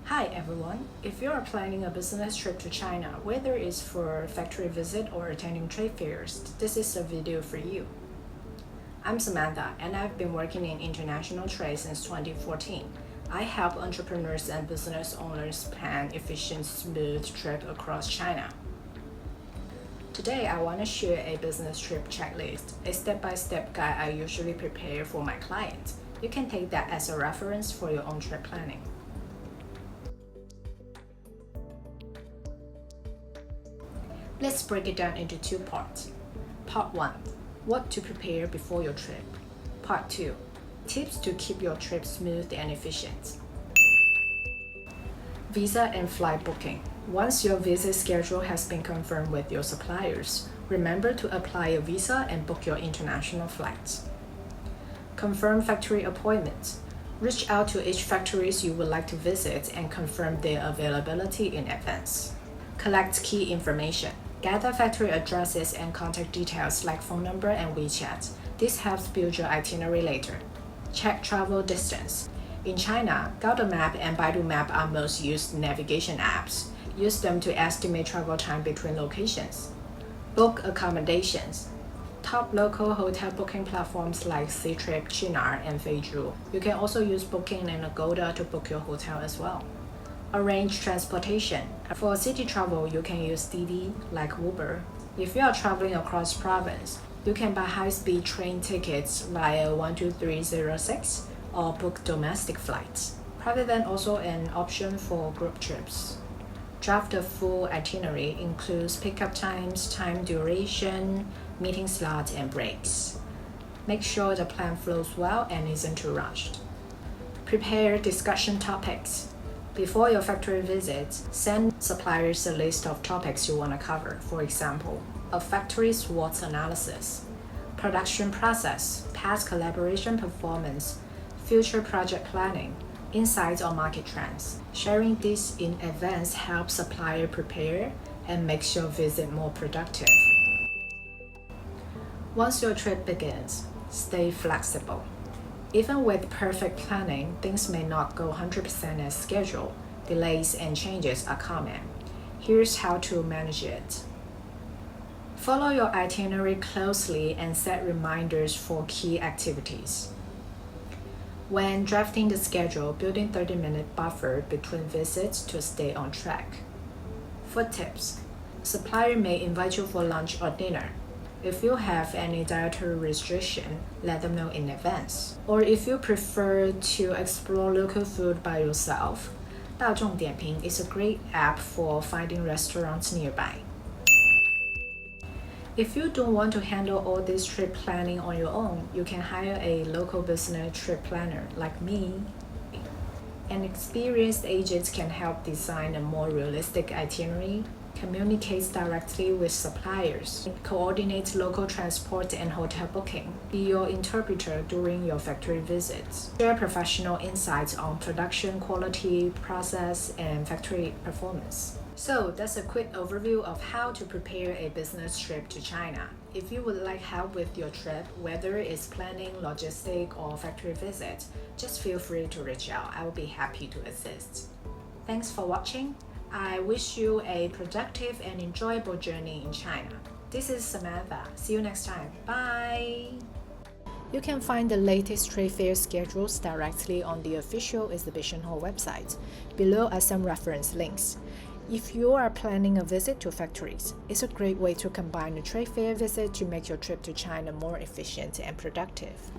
Hi everyone! If you are planning a business trip to China, whether it's for a factory visit or attending trade fairs, this is a video for you. I'm Samantha and I've been working in international trade since 2014. I help entrepreneurs and business owners plan efficient, smooth trip across China. Today I want to share a business trip checklist, a step-by-step guide I usually prepare for my clients. You can take that as a reference for your own trip planning. Let's break it down into two parts. Part 1. What to prepare before your trip. Part 2. Tips to keep your trip smooth and efficient. Visa and flight booking. Once your visit schedule has been confirmed with your suppliers, remember to apply a visa and book your international flights. Confirm factory appointments. Reach out to each factories you would like to visit and confirm their availability in advance. Collect key information. Gather factory addresses and contact details like phone number and WeChat. This helps build your itinerary later. Check travel distance. In China, Google Map and Baidu Map are most used navigation apps. Use them to estimate travel time between locations. Book accommodations. Top local hotel booking platforms like Ctrip, Qunar, and Feizhu. You can also use Booking and Agoda to book your hotel as well. Arrange transportation. For city travel, you can use Didi like Uber. If you are traveling across province, you can buy high-speed train tickets via 12306 or book domestic flights. Private van also an option for group trips. Draft a full itinerary includes pickup times, time duration, meeting slots, and breaks. Make sure the plan flows well and isn't too rushed. Prepare discussion topics. Before your factory visit, send suppliers a list of topics you want to cover. For example, a factory SWOT analysis, production process, past collaboration performance, future project planning, insights on market trends. Sharing this in advance helps supplier prepare and makes your visit more productive. Once your trip begins, stay flexible. Even with perfect planning, things may not go 100% as scheduled. Delays and changes are common. Here's how to manage it. Follow your itinerary closely and set reminders for key activities. When drafting the schedule, build in 30-minute buffer between visits to stay on track. Food tips. Supplier may invite you for lunch or dinner. If you have any dietary restriction, let them know in advance. Or if you prefer to explore local food by yourself, 大众点评 is a great app for finding restaurants nearby. If you don't want to handle all this trip planning on your own, you can hire a local business trip planner like me. An experienced agent can help design a more realistic itinerary, communicates directly with suppliers, coordinates local transport and hotel booking, be your interpreter during your factory visits, share professional insights on production quality, process, and factory performance. So that's a quick overview of how to prepare a business trip to China. If you would like help with your trip, whether it's planning, logistic, or factory visit, just feel free to reach out. I will be happy to assist. Thanks for watching. I wish you a productive and enjoyable journey in China. This is Samantha. See you next time. Bye! You can find the latest trade fair schedules directly on the official exhibition hall website. Below are some reference links. If you are planning a visit to factories, it's a great way to combine a trade fair visit to make your trip to China more efficient and productive.